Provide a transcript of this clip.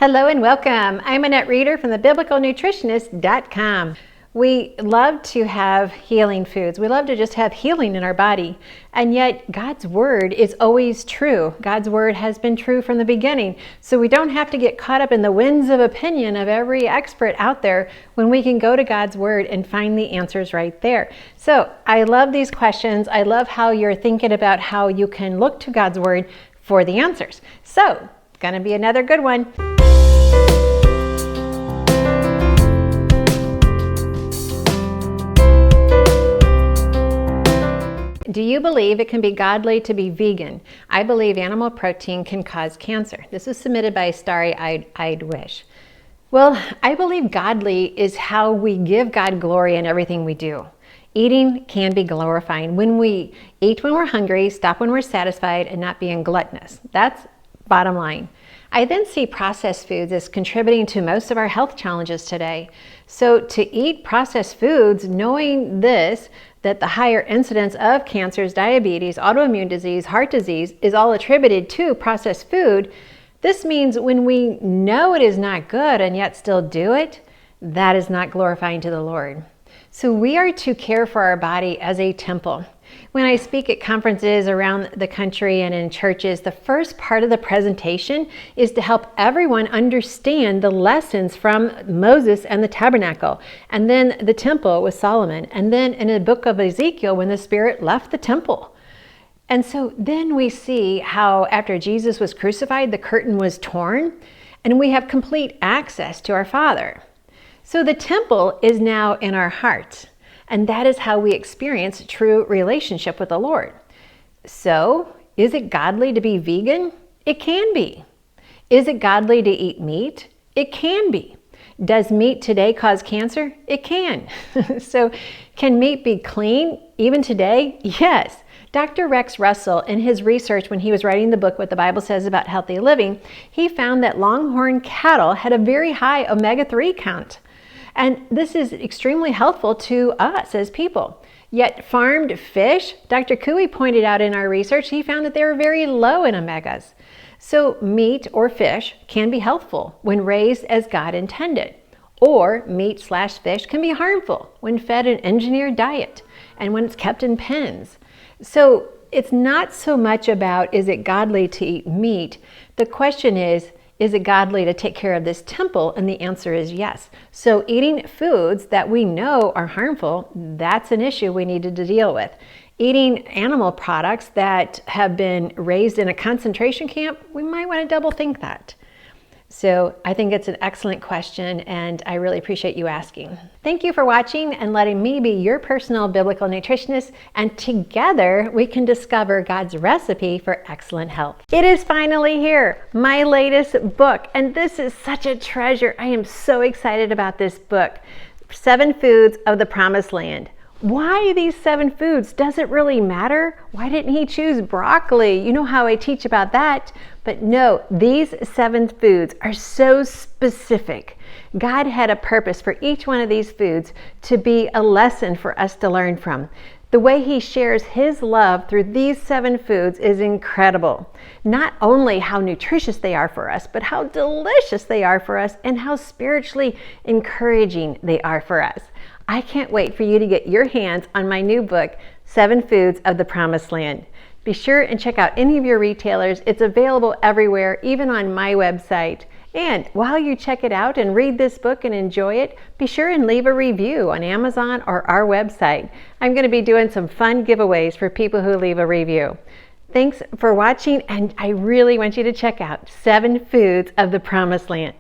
Hello and welcome. I'm Annette Reeder from thebiblicalnutritionist.com. We love to have healing foods. We love to just have healing in our body. And yet God's word is always true. God's word has been true from the beginning. So we don't have to get caught up in the winds of opinion of every expert out there when we can go to God's word and find the answers right there. So I love these questions. I love how you're thinking about how you can look to God's word for the answers. So it's going to be another good one. Do you believe it can be godly to be vegan? I believe animal protein can cause cancer. This was submitted by Starry-Eyed Wish. Well, I believe godly is how we give God glory in everything we do. Eating can be glorifying. When we eat when we're hungry, stop when we're satisfied, and not being gluttonous. That's bottom line. I then see processed foods as contributing to most of our health challenges today. So to eat processed foods, knowing this, that the higher incidence of cancers, diabetes, autoimmune disease, heart disease is all attributed to processed food, this means when we know it is not good and yet still do it, that is not glorifying to the Lord. So we are to care for our body as a temple. When I speak at conferences around the country and in churches, the first part of the presentation is to help everyone understand the lessons from Moses and the tabernacle, and then the temple with Solomon, and then in the book of Ezekiel when the Spirit left the temple. And so then we see how after Jesus was crucified, the curtain was torn, and we have complete access to our Father. So the temple is now in our hearts. And that is how we experience true relationship with the Lord. So, is it godly to be vegan? It can be. Is it godly to eat meat? It can be. Does meat today cause cancer? It can. So, can meat be clean even today? Yes. Dr. Rex Russell, in his research when he was writing the book What the Bible Says About Healthy Living, he found that longhorn cattle had a very high omega-3 count. And this is extremely helpful to us as people. Yet farmed fish, Dr. Cooey pointed out in our research, he found that they were very low in omegas. So meat or fish can be helpful when raised as God intended. Or meat/fish can be harmful when fed an engineered diet and when it's kept in pens. So it's not so much about, is it godly to eat meat? The question is it godly to take care of this temple? And the answer is yes. So eating foods that we know are harmful, that's an issue we needed to deal with. Eating animal products that have been raised in a concentration camp, we might want to double think that. So I think it's an excellent question, and I really appreciate you asking. Thank you for watching and letting me be your personal biblical nutritionist, and together we can discover God's recipe for excellent health. It is finally here, my latest book, and this is such a treasure. I am so excited about this book, 7 Foods of the Promised Land. Why these 7 foods? Does it really matter? Why didn't he choose broccoli? You know how I teach about that. But no, these 7 foods are so specific. God had a purpose for each one of these foods to be a lesson for us to learn from. The way he shares his love through these 7 foods is incredible. Not only how nutritious they are for us, but how delicious they are for us and how spiritually encouraging they are for us. I can't wait for you to get your hands on my new book, 7 Foods of the Promised Land. Be sure and check out any of your retailers. It's available everywhere, even on my website. And while you check it out and read this book and enjoy it, be sure and leave a review on Amazon or our website. I'm going to be doing some fun giveaways for people who leave a review. Thanks for watching, and I really want you to check out 7 Foods of the Promised Land.